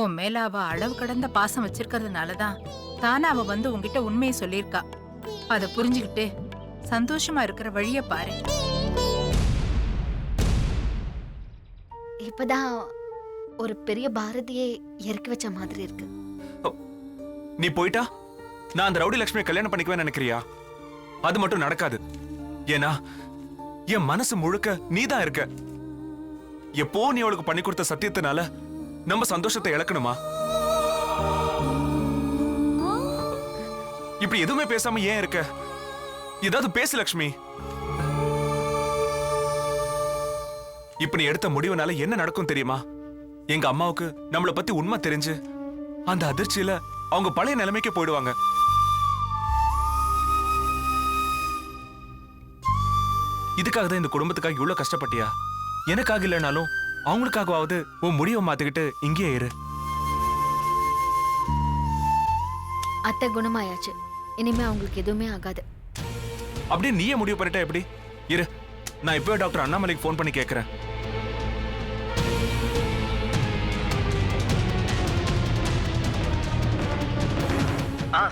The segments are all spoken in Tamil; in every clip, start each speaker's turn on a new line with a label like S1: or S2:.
S1: உன் மேல அவ அளவு கடந்த பாசம் வச்சிருக்கிறதுனாலதான் தானே அவ வந்து உன்கிட்ட உண்மையை சொல்லியிருக்கா. அதை புரிஞ்சுக்கிட்டு சந்தோஷமா இருக்கிற வழிய பாரு.
S2: இப்பதான் ஒரு பெரிய பாரதியே இறக்கி வச்ச மாதிரி இருக்கு.
S3: நீ போயிட்டா நான் அந்த ரவுடி லட்சுமியை கல்யாணம் பண்ணிக்குவேன் நினைக்கிறியா? அது மட்டும் நடக்காது. ஏன்னா என் மனசு முழுக்க நீதான் இருக்க. எப்போ நீ அவளுக்கு பண்ணி கொடுத்த சத்தியத்தினால நம்ம சந்தோஷத்தை இழக்கணுமா? இப்படி எதுவுமே பேசாம ஏன் இருக்க? ஏதாவது பேசு லட்சுமி. இப்ப நீ எடுத்த முடிவுனால என்ன நடக்கும் தெரியுமா? எங்க அம்மாவுக்கு நம்மளை பத்தி உண்மை தெரிஞ்சு அந்த அதிர்ச்சியில அவங்க பழைய நிலைமைக்கு போயிடுவாங்க. இதுக்காக தான் இந்த குடும்பத்துக்காக இவ்வளவு கஷ்டப்பட்டியா? எனக்காக இல்லைனாலும் அவங்களுக்காகவாவது உன் முடிவை மாத்திக்கிட்டு இங்கேயே இரு.
S2: அத்தை குணமாயாச்சு, இனிமே அவங்களுக்கு எதுவுமே ஆகாது.
S3: அப்படியே நீயே முடிவு பண்ணிட்டா எப்படி? இரு, நான் இப்பவே டாக்டர் அண்ணாமலைக்கு போன் பண்ணி கேட்கிறேன்.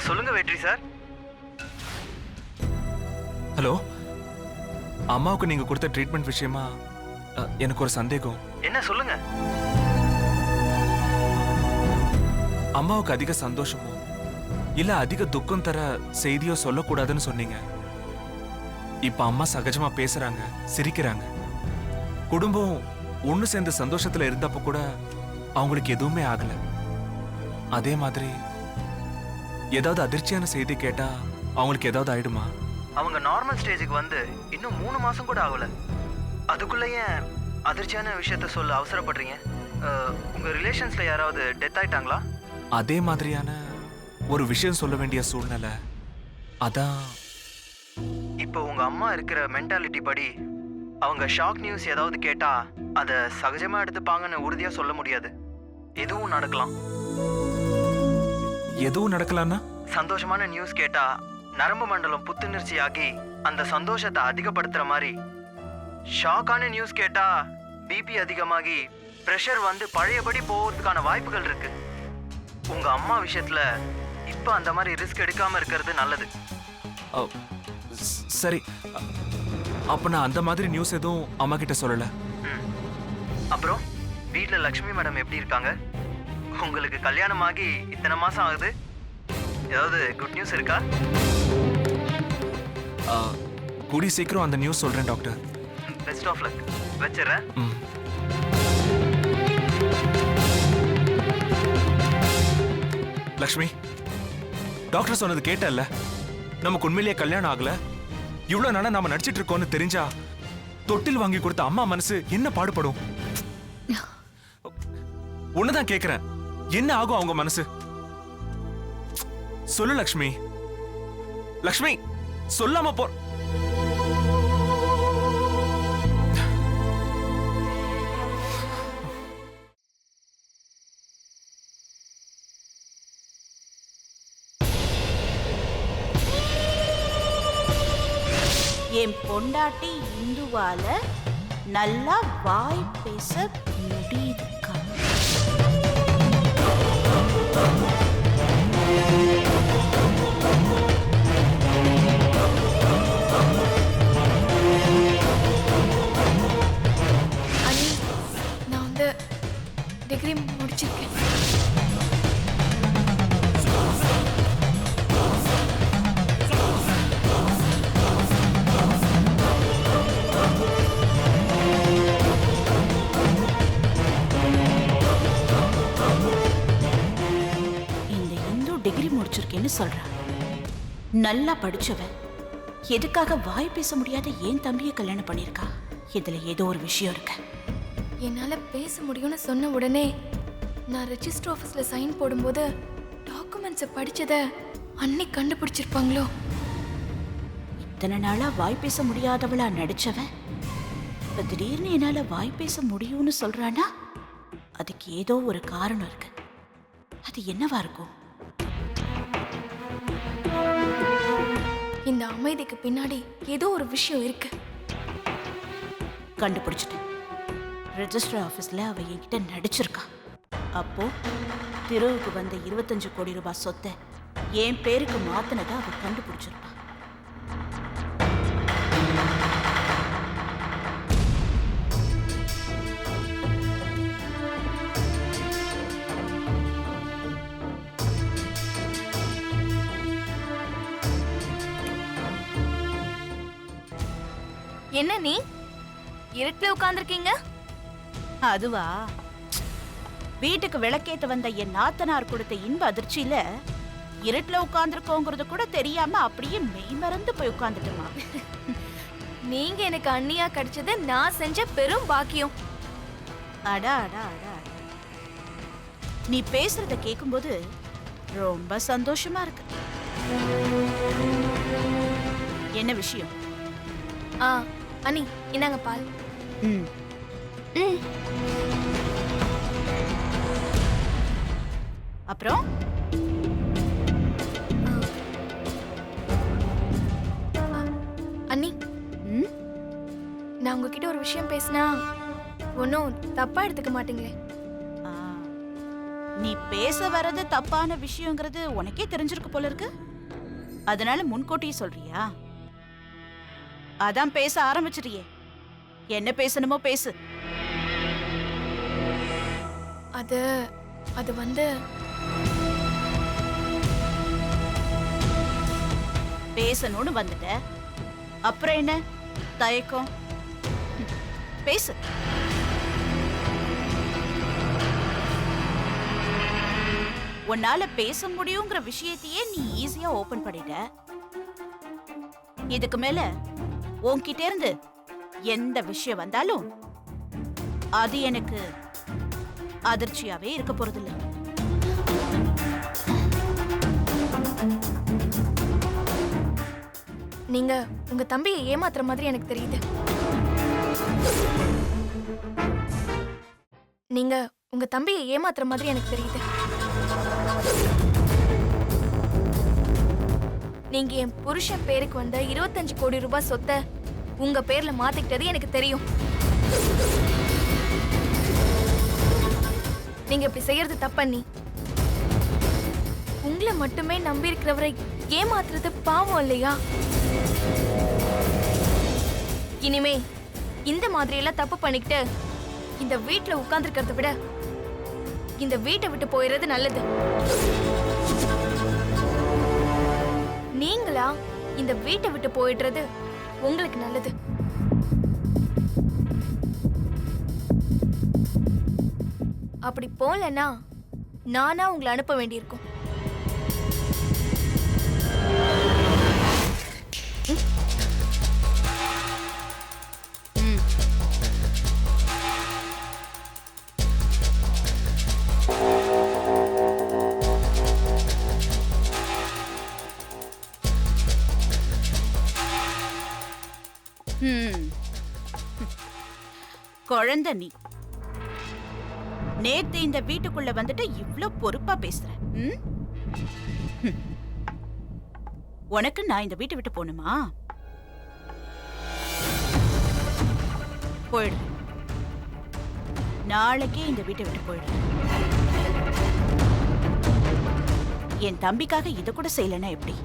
S4: சொல்லுங்க வெற்றி சார்.
S3: ஹலோ, அம்மாவுக்கு நீங்க கொடுத்த ட்ரீட்மெண்ட் விஷயமா எனக்கு ஒரு சந்தேகம்.
S4: என்ன சொல்லுங்க.
S3: அம்மாவுக்கு அதிக சந்தோஷமோ இல்ல அதிக துக்கம் தர செய்தியோ சொல்லக்கூடாதுன்னு சொன்னீங்க. இப்ப அம்மா சகஜமா பேசுறாங்க, சிரிக்கிறாங்க. குடும்பம் ஒண்ணு சேர்ந்து சந்தோஷத்துல இருந்தப்ப கூட அவங்களுக்கு எதுவுமே ஆகல. அதே மாதிரி ஏதாவது அதிர்ச்சியான செய்தி கேட்டா அவங்களுக்கு ஏதாவது ஆயிடுமா?
S4: அவங்க நார்மல் ஸ்டேஜுக்கு வந்து இன்னும் 3 மாசம் கூட ஆகல. அதுக்குள்ளேயே அதிர்ச்சியான விஷயத்த சொல்ல அவசரப்படுறீங்க. உங்க ரிலேஷன்ஸ்ல யாராவது டெத் ஆயிட்டாங்களா?
S3: அதே மாதிரியான ஒரு விஷயம் சொல்ல வேண்டிய சூழ்நிலை. அதான்
S4: இப்போ உங்க அம்மா இருக்கிற மென்டாலிட்டி படி அவங்க ஷாக் நியூஸ் ஏதாவது கேட்டா அதை சகஜமா எடுத்துப்பாங்கன்னு உறுதியா சொல்ல முடியாது. எதுவும் நடக்கலாம்.
S3: எதுவும் நடக்கலாம்னா?
S4: சந்தோஷமான நியூஸ் கேட்டா நரம்பு மண்டலம் புத்துணர்ச்சி ஆகி அந்த சந்தோஷத்தை அதிகப்படுத்துற மாதிரி, ஷாக்கான நியூஸ் கேட்டா பிபி அதிகமாகி பிரஷர் வந்து பழையபடி போகிறதுக்கான வாய்ப்புகள் இருக்கு. உங்க அம்மா விஷயத்துல இப்ப அந்த மாதிரி ரிஸ்க் எடுக்காம இருக்கிறது நல்லது.
S3: சரி, அப்ப நான் அந்த மாதிரி நியூஸ் எதுவும் அம்மா கிட்ட சொல்லல.
S4: அப்புறம் வீட்டுல லக்ஷ்மி மேடம் எப்படி இருக்காங்க? உங்களுக்கு கல்யாணம் ஆகி இத்தனை மாசம் ஆகுது, ஏதாவது குட் நியூஸ் இருக்கா?
S3: கூடி சீக்கிரம் அந்த நியூஸ் சொல்றேன் டாக்டர்.
S4: Best of luck. வச்சிடறேன்.
S3: லக்ஷ்மி, டாக்டர் சொன்னது கேட்டல்ல? நமக்கு உண்மையிலேயே கல்யாணம் ஆகல. இவ்வளவு நாளா நாம நடிச்சிட்டு இருக்கோம்னு தெரிஞ்சா தொட்டில் வாங்கி கொடுத்த அம்மா மனசு என்ன பாடுபடும்? ஒண்ணுதான் கேக்குறேன், என்ன ஆகும் அவங்க மனசு? சொல்லு லக்ஷ்மி. லக்ஷ்மி, சொல்லாம போ.
S5: என் பொண்டாட்டி இந்துவால நல்லா வாய் பேச முடியுது.
S2: நான் வந்து டிகிரி முடிச்சிருக்கேன்.
S5: டிகிரி முடிச்சிருக்கேன்னு சொல்றான். நல்லா படிச்சவன் எதுக்காக வாய் பேச முடியாத ஏன் தம்பியை கல்யாணம் பண்ணிருக்கா? இதுல ஏதோ ஒரு விஷயம் இருக்கு.
S2: என்னால பேச முடியும்னு சொன்ன உடனே நான் ரெஜிஸ்டர் ஆஃபீஸ்ல சைன் போடும்போது டாக்குமெண்ட்ஸை படிச்சதை அன்னைக்கு கண்டுபிடிச்சிருப்பாங்களோ?
S5: இத்தனை நாளா வாய் பேச முடியாதவளா நடிச்சவன் இப்ப திடீர்னு என்னால வாய் பேச முடியும்னு சொல்றானா? அதுக்கு ஏதோ ஒரு காரணம் இருக்கு. அது என்னவா இருக்கும்?
S2: இந்த அமைதிக்கு பின்னாடி ஏதோ ஒரு விஷயம் இருக்கு.
S5: கண்டுபிடிச்சிட்டேன். ரெஜிஸ்டர் ஆபீஸ்ல அவ என்கிட்ட நடிச்சிருக்கா. அப்போ திருவுக்கு வந்த 25 கோடி ரூபாய் சொத்தை என் பேருக்கு மாத்தினதை அவ கண்டுபிடிச்சிருப்பா.
S2: என்ன நீ இருட்டுல உட்கார்ந்திருக்கீங்க?
S5: அதுவா, வீட்டுக்கு விளக்கேத்த வந்த என் நாத்தனார் கொடுத்த இன்ப அதிர்ச்சியில இருட்டுல உட்கார்ந்துருக்கோங்கிறது கூட தெரியாம அப்படியே மெய்மறந்து போய் உட்கார்ந்துட்டோமா.
S2: நீங்க எனக்கு அண்ணியா கிடைச்சது நான் செஞ்ச பெரும் பாக்கியம்.
S5: அடா அடா அடா, நீ பேசுறத கேட்கும்போது ரொம்ப சந்தோஷமா இருக்கு. என்ன விஷயம்?
S2: அண்ணி இந்தாங்க பால்.
S5: ம். அப்புறம்
S2: அண்ணி,
S5: ம்?
S2: நான் உங்ககிட்ட ஒரு விஷயம் பேசினா ஒன்னும் தப்பா எடுத்துக்க மாட்டீங்களே?
S5: ஆ, நீ பேச வர்றது தப்பான விஷயங்கிறது உனக்கே தெரிஞ்சிருக்கு போல இருக்கு. அதனால முன்கூட்டியே சொல்றியா? அதான் பேச ஆரம்பிச்சிட்டியே. என்ன பேசணுமோ பேசு.
S2: அது வந்து
S5: பேசணும்னு வந்துட்ட, அப்புறம் என்ன தயக்கம்? பேசு. உன்னால பேச முடியுங்கிற விஷயத்தையே நீ ஈஸியா ஓபன் பண்ணிட்ட. இதுக்கு மேல உன்கிட்ட இருந்து எந்த விஷயம் வந்தாலும் அது எனக்கு அதிர்ச்சியாவே இருக்க போறதில்லை.
S2: நீங்க உங்க தம்பியை ஏமாத்துற மாதிரி எனக்கு தெரியுது. நீங்க உங்க தம்பியை ஏமாத்துற மாதிரி எனக்கு தெரியுது. நீங்க என் புருஷன் பேருக்கு வந்த 25 கோடி ரூபாய் சொத்தை உங்க பேர்ல மாத்திக்கிட்டது எனக்கு தெரியும். நீங்க இப்படி செய்யறது தப்பண்ணி. உங்களை மட்டுமே நம்பி இருக்கிறவரை ஏமாத்துறது பாவம் இல்லையா? இனிமே இந்த மாதிரி எல்லாம் தப்பு பண்ணிக்கிட்டு இந்த வீட்டுல உட்கார்ந்துருக்கிறத விட இந்த வீட்டை விட்டு போயிடுறது நல்லது. நீங்களா இந்த வீட்டை விட்டு போயிடுறது உங்களுக்கு நல்லது. அப்படி போலன்னா நானா உங்களை அனுப்ப வேண்டியிருக்கும்.
S5: குழந்தை நீ நேத்து இந்த வீட்டுக்குள்ள வந்துட்டு இவ்ளோ பொறுப்பா பேசுற. உனக்கு நான் இந்த வீட்டை விட்டு போகணுமா? போயிடு. நாளைக்கே இந்த வீட்டை விட்டு போயிடு. என் தம்பிக்காக இதை கூட செய்யலன்னா எப்படி?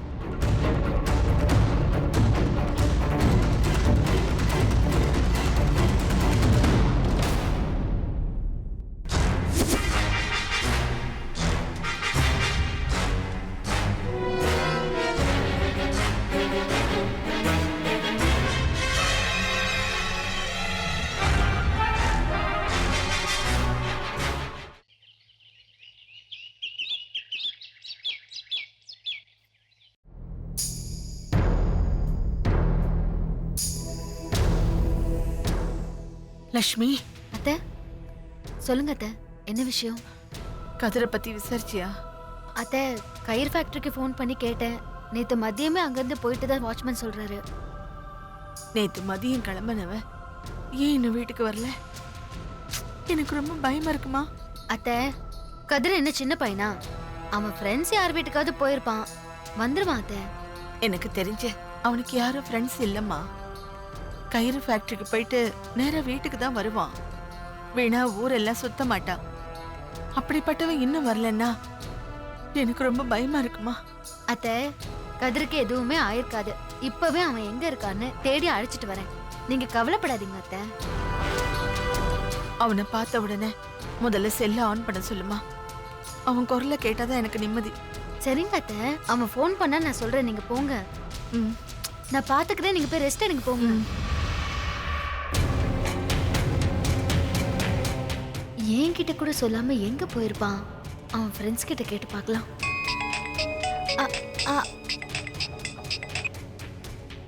S6: லக்ஷ்மி,
S7: அத்தை சொல்லுங்க அத்தை, என்ன விஷயம்?
S6: கதிரை பத்தி விசாரிச்சியா?
S7: அத்தை, கயிறு ஃபேக்டரிக்கு ஃபோன் பண்ணி கேட்டேன். நேத்து மதியமே அங்கிருந்து போயிட்டு தான் வாட்ச்மேன் சொல்றாரு.
S6: நேத்து மதியம் கிளம்பினவ ஏன் இன்னும் வீட்டுக்கு வரல? எனக்கு ரொம்ப பயமா இருக்குமா.
S7: அத்தை, கதிர் என்ன சின்ன பையனா? அவன் ஃப்ரெண்ட்ஸ் யார் வீட்டுக்காவது போயிருப்பான், வந்துருவான் அத்தை.
S6: எனக்கு தெரிஞ்ச அவனுக்கு யாரும் ஃப்ரெண்ட்ஸ் இல்லம்மா. கயிறு ஃபேக்டரிக்கு போயிட்டு நேரா வீட்டுக்கு தான் வருவான். வீணா ஊரெல்லாம் சுத்த மாட்டான். அப்படிப்பட்டவன் இன்னும் வரலன்னா எனக்கு ரொம்ப பயமா இருக்குமா.
S7: அத்தை, கதிருக்கு எதுவுமே ஆயிருக்காது. இப்பவே அவன் எங்க இருக்கான்னு தேடி அழைச்சிட்டு வரேன். நீங்க கவலைப்படாதீங்க அத்தை.
S6: அவனை பார்த்த உடனே முதல்ல செல்ல ஆன் பண்ண சொல்லுமா. அவன் குரலை கேட்டாதான் எனக்கு நிம்மதி.
S7: சரிங்க அத்தை, அவன் ஃபோன் பண்ணா நான் சொல்றேன், நீங்க போங்க.
S6: ம்.
S7: நான் பாத்துக்கிறேன், நீங்க போய் ரெஸ்ட் எடுங்க, போங்க. என்கிட்ட கூட சொல்லாம எங்க போயிருப்பான்? அவன் ஃப்ரெண்ட்ஸ் கிட்ட கேட்டு பார்க்கலாம்.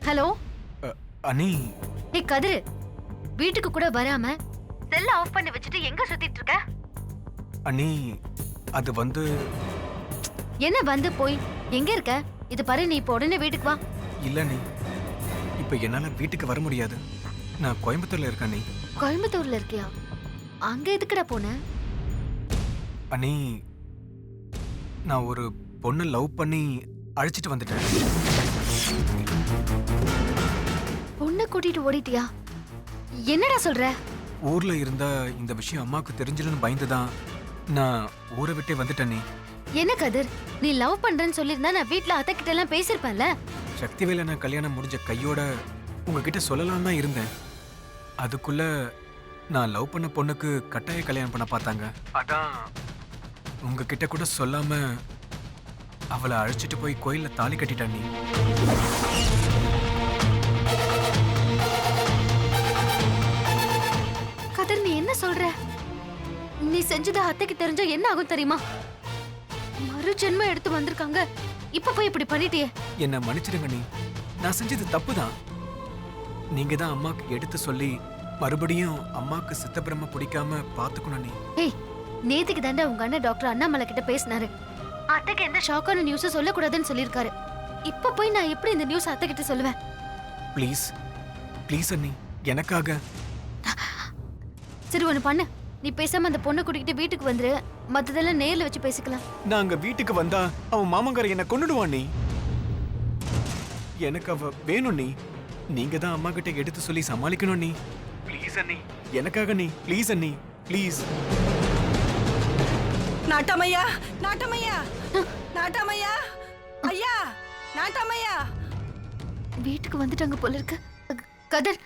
S7: ஹலோ.
S3: அனி,
S7: ஏ கதிரு, வீட்டுக்கு கூட வராம செல்ல ஆஃப் பண்ணி வச்சுட்டு எங்க சுத்திட்டு இருக்க?
S3: அனி அது வந்து
S7: என்ன வந்து போய் எங்க இருக்க? இது பாரு, நீ இப்போ உடனே வீட்டுக்கு வா.
S3: இல்ல நீ, இப்ப என்னால வீட்டுக்கு வர முடியாது. நான் கோயம்புத்தூர்ல இருக்கேன் நீ.
S7: கோயம்புத்தூர்ல இருக்கியா? அங்க எதுக்குடா போன?
S3: அனி, நான் ஒரு பொண்ணை லவ் பண்ணி அழைச்சிட்டு வந்துட்டேன்.
S7: பொண்ணை கூட்டிட்டு ஓடிட்டியா? என்னடா சொல்ற?
S3: ஊர்ல இருந்த இந்த விஷயம் அம்மாவுக்கு தெரிஞ்சிடும்னு பயந்துதான் நான் ஊரை விட்டே வந்துட்டேன் நீ.
S7: என்ன கதிர், நீ லவ் பண்றேன்னு சொல்லியிருந்தா நான் வீட்ல அத்தை கிட்ட எல்லாம் பேசிருப்பேன்ல.
S3: சக்திவேல நான் கல்யாணம் முடிஞ்ச கையோட உங்ககிட்ட சொல்லலாம் தான் இருந்தேன். அதுக்குள்ள நான் லவ் பண்ண பொண்ணுக்கு கட்டாய கல்யாணம் பண்ண பார்த்தாங்க. அதான் உங்ககிட்ட கூட சொல்லாம அவளை அழைச்சிட்டு போய் கோயில்ல தாலி கட்டிட்டான் நீ.
S7: கதிர், நீ என்ன சொல்ற? நீ செஞ்சது அத்தைக்கு தெரிஞ்சா என்ன ஆகும் தெரியுமா? மறு ஜென்மம் எடுத்து வந்திருக்காங்க. இப்ப போய் இப்படி பண்ணிட்டியே.
S3: என்ன மன்னிச்சிடுங்க நீ, நான் செஞ்சது தப்பு தான். நீங்க தான் அம்மாக்கு எடுத்து சொல்லி மறுபடியும் அம்மாக்கு சித்தப்பிரம பிடிக்காம பாத்துக்கணும் நீ.
S7: ஏய், நேத்துக்கு தாண்டா உங்க அண்ணன் டாக்டர் அண்ணாமலை கிட்ட பேசினாரு. அத்தைக்கு எந்த ஷாக்கான நியூஸ சொல்லக்கூடாதுன்னு சொல்லியிருக்காரு. இப்ப போய் நான் எப்படி இந்த நியூஸ் அத்தை கிட்ட சொல்லுவேன்?
S3: ப்ளீஸ் ப்ளீஸ் அண்ணி, எனக்காக.
S7: சரி, ஒண்ணு பண்ணு. நீ பேசாம அந்த பொண்ணை கூட்டிக்கிட்டு வீட்டுக்கு வந்துரு. மத்ததெல்லாம் நேர்ல வச்சு பேசிக்கலாம்.
S3: நான் அங்க வீட்டுக்கு வந்தா அவன் மாமங்கார என்ன கொன்னுடுவான் நீ. எனக்கு அவ வேணும் நீ. நீங்க தான் அம்மா கிட்ட எடுத்து சொல்லி சமாளிக்கணும் நீ. ப்ளீஸ் அண்ணி, எனக்காக நீ. ப்ளீஸ் அண்ணி, ப்ளீஸ்.
S8: நாட்டமையா, நாட்டமையா, நாட்டமையா, ஐயா, நாட்டமையா.
S7: வீட்டுக்கு வந்துட்டாங்க போல இருக்கு. கதிர்,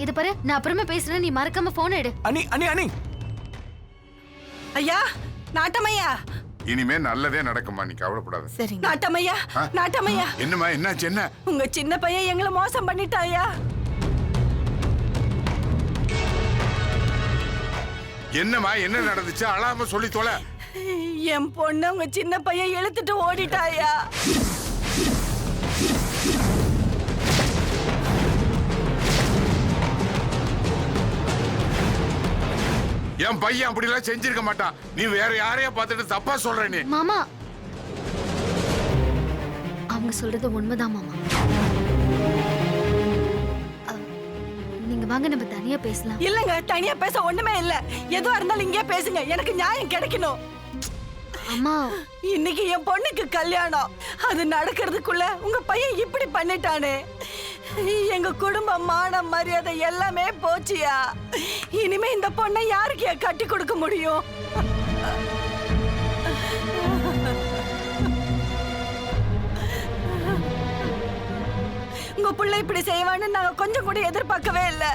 S7: இது பாரு, நான் அப்புறமா பேசுறேன். நீ மறக்காம போன் எடு.
S3: அண்ணி அண்ணி அண்ணி.
S8: ஐயா, நாட்டமையா.
S9: இனிமே நல்லதே நடக்குமா, நீ கவலைப்படாத.
S6: சரிங்க.
S8: நாட்டமையா, நாட்டமையா.
S9: என்னம்மா, என்னாச்சு? என்ன?
S8: உங்க சின்ன பையன் எங்களை மோசம் பண்ணிட்டாயா?
S9: என்னம்மா, என்ன நடந்துச்சு? அழாம சொல்லி தொலை.
S8: என் பொண்ணு உங்க சின்ன பையன் இழுத்துட்டு ஓடிட்டாயா?
S9: என் பையன் அப்படி எல்லாம் செஞ்சிருக்க மாட்டான். நீ வேற யாரையா பார்த்துட்டு தப்பா சொல்ற நீ.
S7: மாமா, அவங்க சொல்றது உண்மைதான் மாமா. நீங்க வாங்க, நம்ம தனியா பேசலாம்.
S8: இல்லங்க, தனியா பேச ஒண்ணுமே இல்ல. எதுவா இருந்தாலும் இங்கே பேசுங்க. எனக்கு நியாயம் கிடைக்கணும்.
S7: அம்மா,
S8: இன்னைக்கு என் பொண்ணுக்கு கல்யாணம். அது நடக்கிறதுக்குள்ள உங்க பையன் இப்படி பண்ணிட்டானே. எங்க குடும்பம், மானம், மரியாதை எல்லாமே போச்சியா. இனிமே இந்த பொண்ணை யாருக்கு கட்டி கொடுக்க முடியும்? உங்க பிள்ளை இப்படி செய்வான்னு நாங்க கொஞ்சம் கூட எதிர்பார்க்கவே இல்லை.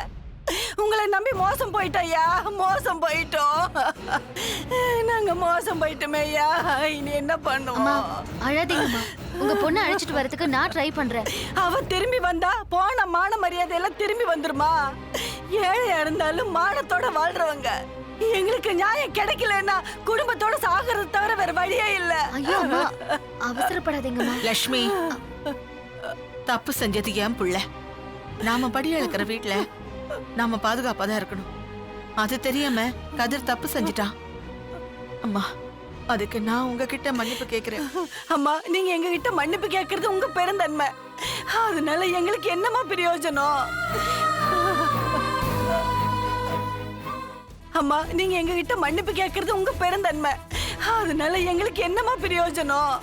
S8: உங்களை நம்பி மோசம் போயிட்டோம்யா, மோசம் போயிட்டோம். நாங்க மோசம் போயிட்டோமே ஐயா. இனி என்ன
S7: அம்மா,
S8: பண்ணுவோம்?
S7: அழாதீங்கம்மா. உங்க பொண்ணை அழைச்சிட்டு வரதுக்கு நான் ட்ரை பண்றேன்.
S8: அவ திரும்பி வந்தா போன மான மரியாதை எல்லாம் திரும்பி வந்துருமா? ஏழையா இருந்தாலும் மானத்தோட வாழ்றவங்க. எங்களுக்கு நியாயம் கிடைக்கலன்னா குடும்பத்தோட சாகிறது தவிர வேற வழியே இல்ல.
S7: ஐயோ அம்மா, அவசரப்படாதீங்கம்மா.
S6: லட்சுமி, தப்பு செஞ்சது ஏன் புள்ள? நாம படி இழக்கிற வீட்டுல நாம பாதுகாப்பா தான் இருக்கணும். அது தெரியாம கதிர் தப்பு செஞ்சிட்டான். அம்மா, அதுக்கு நான் உங்ககிட்ட மன்னிப்பு கேக்குறேன்.
S8: அம்மா, நீங்க எங்க கிட்ட மன்னிப்பு கேட்கறது உங்க பெருந்தன்மை. அதனால எங்களுக்கு என்னமா பிரயோஜனம்? அம்மா, நீங்க எங்க கிட்ட மன்னிப்பு கேட்கறது உங்க பெருந்தன்மை. அதனால எங்களுக்கு என்னமா பிரயோஜனம்?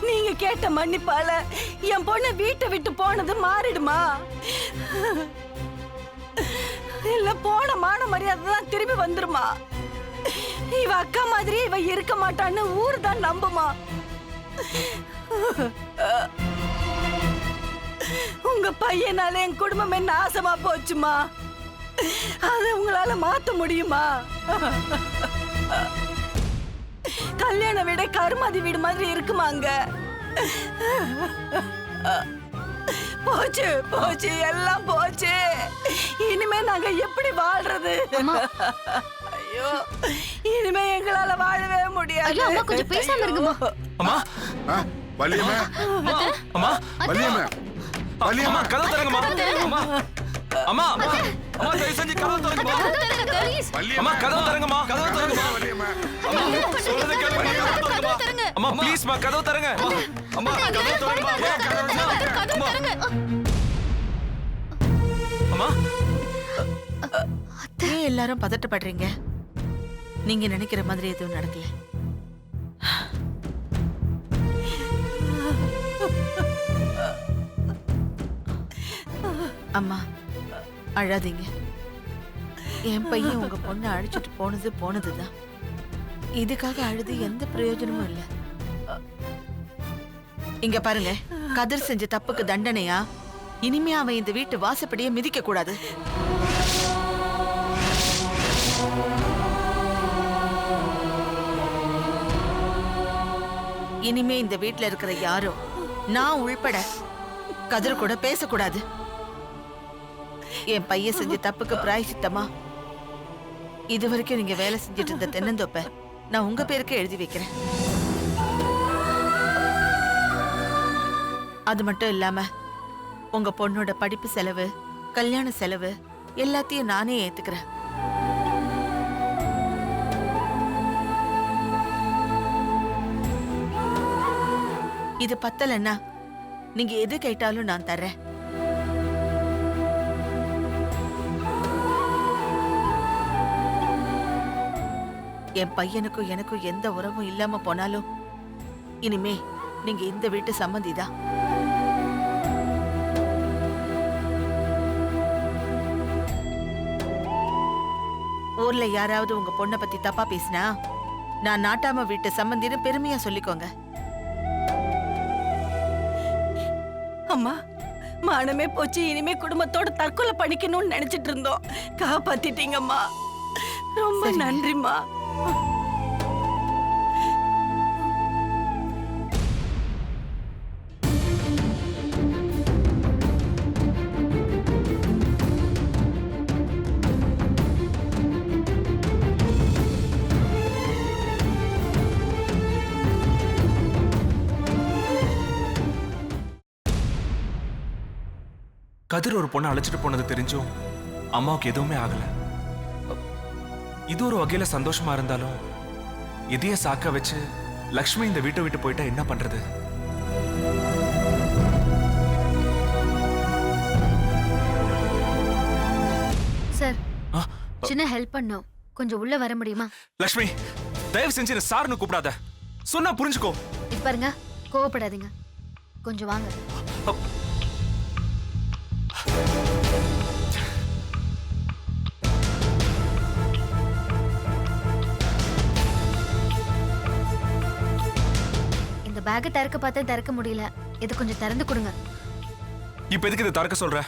S8: நீங்க கேட்ட மன்னிப்பால என் பொண்ணு வீட்டை விட்டு போனது மாறிடுமா? இல்ல போன மான மரியாதை தான் திரும்பி வந்துருமா? இவ அக்கா மாதிரி இவ இருக்க மாட்டான்னு ஊர் தான் நம்புமா? உங்க பையனால என் குடும்பமே நாசமா போச்சுமா. அதை உங்களால மாத்த முடியுமா? கல்யாண வீட கருமாதி வீடு மாதிரி இருக்குமாங்க? போச்சு போச்சு, எல்லாம் போச்சு. இனிமே நாங்க எப்படி வாழ்றது? ஐயோ, இனிமே எங்களால வாழவே முடியாது.
S7: ஐயோ அம்மா கொஞ்சம் பேசாம இருங்கம்மா.
S3: அம்மா
S9: வள்ளியம்மா
S3: அம்மா
S9: வள்ளியம்மா
S3: அம்மா
S9: வள்ளியம்மா
S3: கதவு தரங்கம்மா. அம்மா அம்மா அம்மா தயவு செஞ்சு கதவு தரங்கம்மா. அம்மா கதவு தரங்கம்மா. கதவு தரங்கம்மா.
S9: வள்ளியம்மா
S3: அம்மா சொல்றத கேளுங்க. கதவு தரங்க. அம்மா ப்ளீஸ் மா கதவு தரங்க. அம்மா கதவு தரங்கம்மா. அம்மா
S6: ஏன் எல்லாரும் பதட்டப்படுறீங்க? நீங்க நினைக்கிற மாதிரி எதுவும் நடக்கல. அம்மா அழாதீங்க. என் பையன் உங்க பொண்ணை அழைச்சிட்டு போனதுதான். இதுக்காக அழுது எந்த பிரயோஜனமும் இல்ல. இங்க பாருங்க, கதிர் செஞ்ச தப்புக்கு தண்டனையா இனிமே அவன் இந்த வீட்டு வாசப்படியே மிதிக்க கூடாது. இனிமே இந்த வீட்ல இருக்கிற யாரும் நான் உள்பட கதிர் கூட பேசக்கூடாது. என் பையன் செஞ்ச தப்புக்கு பிராயசித்தமா இது வரைக்கும் நீங்க வேலை செஞ்சுட்டு இருந்த தென்னந்தோப்ப நான் உங்க பேருக்கு எழுதி வைக்கிறேன். அது மட்டும் இல்லாம உங்க பொண்ணோட படிப்பு செலவு, கல்யாண செலவு எல்லாத்தையும் நானே ஏத்துக்கிறேன். இது பத்தலன்னா நீங்க எது கேட்டாலும் நான் தர்றேன். என் பையனுக்கும் எனக்கும் எந்த உறவும் இல்லாம போனாலும் இனிமே நீங்க இந்த வீட்டு சம்மந்திதான். ஊர்ல யாராவது உங்க பொண்ணை பத்தி தப்பா பேசினா நான் நாட்டாம வீட்டு சம்மந்தின்னு பெருமையா சொல்லிக்கோங்க.
S8: அம்மா, மானமே போச்சு. இனிமே குடும்பத்தோட தற்கொலை பண்ணிக்கணும்னு நினைச்சிட்டு இருந்தோம். காப்பாத்திட்டீங்கம்மா. ரொம்ப நன்றிம்மா.
S3: கதிர் ஒரு பொண்ணை அழைச்சிட்டு போனது தெரிஞ்சும் அம்மாவுக்கு எதுவுமே ஆகல. இது ஒரு வகையில சந்தோஷமா இருந்தாலும் இதைய சாக்க வச்சு லக்ஷ்மி இந்த வீட்டை விட்டு போயிட்டா என்ன பண்றது?
S7: சார், சின்ன ஹெல்ப் பண்ணோம். கொஞ்சம் உள்ள வர முடியுமா?
S3: லக்ஷ்மி தயவு செஞ்சு என்ன சார்னு கூப்பிடாத. சொன்னா புரிஞ்சுக்கோ.
S7: இது பாருங்க, கோவப்படாதீங்க. கொஞ்சம் வாங்க. இந்த பேக்கை திறக்க பார்த்தா திறக்க முடியல. இது கொஞ்சம் திறந்து கொடுங்க.
S3: இப்ப எதுக்கு இதை திறக்க சொல்ற?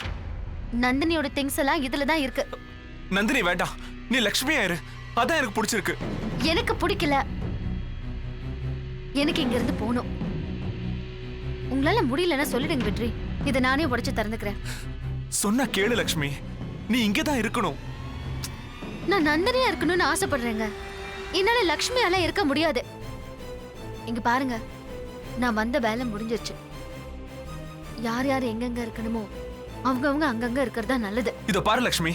S7: நந்தினியோட திங்ஸ் எல்லாம் இதுல தான் இருக்கு.
S3: நந்தினி வேண்டாம், நீ லக்ஷ்மியா இரு. அதான் எனக்கு பிடிச்சிருக்கு.
S7: எனக்கு பிடிக்கல. எனக்கு இங்க இருந்து போகணும். உங்களால முடியலன்னா சொல்லிடுங்க வெற்றி. இதை நானே உடைச்சு திறந்துக்கிறேன்.
S3: சொன்னா கேளு லக்ஷ்மி, நீ இங்கதான் இருக்கணும்.
S7: நான் நந்தினியா இருக்கணும்னு ஆசைப்படுறேங்க. என்னால லக்ஷ்மியால இருக்க முடியாது. இங்க பாருங்க, நான் வந்த வேலை முடிஞ்சிருச்சு. யார் யார் எங்கெங்க இருக்கணுமோ அவங்க அங்கங்க இருக்கிறதா நல்லது.
S3: இத பாரு லக்ஷ்மி,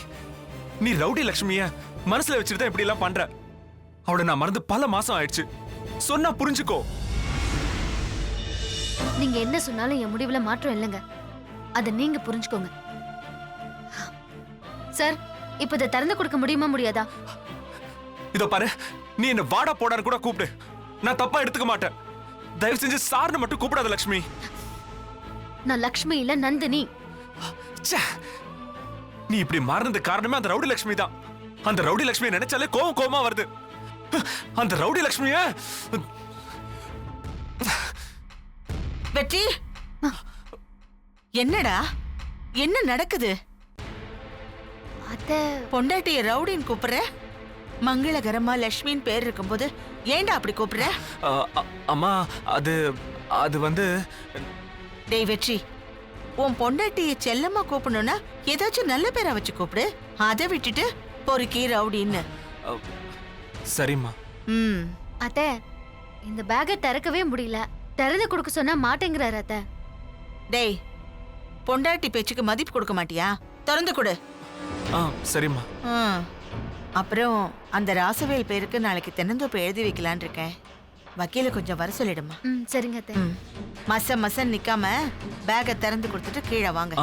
S3: நீ ரவுடி லக்ஷ்மிய மனசுல வச்சுட்டு இப்படி எல்லாம் பண்ற. அவளை நான் மறந்து பல மாசம் ஆயிடுச்சு. சொன்னா புரிஞ்சுக்கோ.
S7: நீங்க என்ன சொன்னாலும் என் முடிவுல மாற்றம் இல்லைங்க. அதை நீங்க புரிஞ்சுக்கோங்க. சார், இப்ப இதை திறந்து கொடுக்க முடியுமா முடியாதா?
S3: இத பாரு, நீ என்ன வாடா போடான்னு கூட கூப்பிடு, நான் தப்பா எடுத்துக்க மாட்டேன். தயவு செஞ்சு சார்னு மட்டும் கூப்பிடாத லக்ஷ்மி.
S7: நான் லக்ஷ்மி இல்ல நந்தினி.
S3: ச்சே, நீ இப்படி மாறினதுக்கு காரணமே அந்த ரவுடி லக்ஷ்மி தான். அந்த ரவுடி லக்ஷ்மியை நினைச்சாலே கோவமா வருது. அந்த ரவுடி லக்ஷ்மிய
S6: வெற்றி, என்னடா என்ன நடக்குது?
S7: அத்தை,
S6: பொண்டாட்டிய ரவுடின்னு கூப்பிடுற? மங்களகரமா லட்சுமின்னு பேர் இருக்கும்போது ஏன்டா அப்படி கூப்பிடுற?
S3: அம்மா, அது அது வந்து
S6: டேய் வெற்றி, உன் பொண்டாட்டிய செல்லமா கூப்பிடணும்னா ஏதாச்சும் நல்ல பேரா வச்சு கூப்பிடு. அதை விட்டுட்டு பொறுக்கி ரவுடின்னு.
S3: சரிம்மா.
S7: அத்தை, இந்த பேக்கை திறக்கவே முடியல. திறந்து கொடுக்க சொன்னா மாட்டேங்கிறாரு அத்தை.
S6: டேய், பொண்டாட்டி பேச்சுக்கு மதிப்பு கொடுக்க மாட்டியா? திறந்து கொடு.
S3: சரிம்மா.
S6: அப்புறம் அந்த ராசவேல் பேருக்கு நாளைக்கு தென்னந்தோப்பு எழுதி வைக்கலான் இருக்கேன். வக்கீல கொஞ்சம் வர சொல்லிடுமா.
S7: சரிங்க அத்தை.
S6: மசம் நிக்காம பேக்கை திறந்து கொடுத்துட்டு கீழே வாங்க.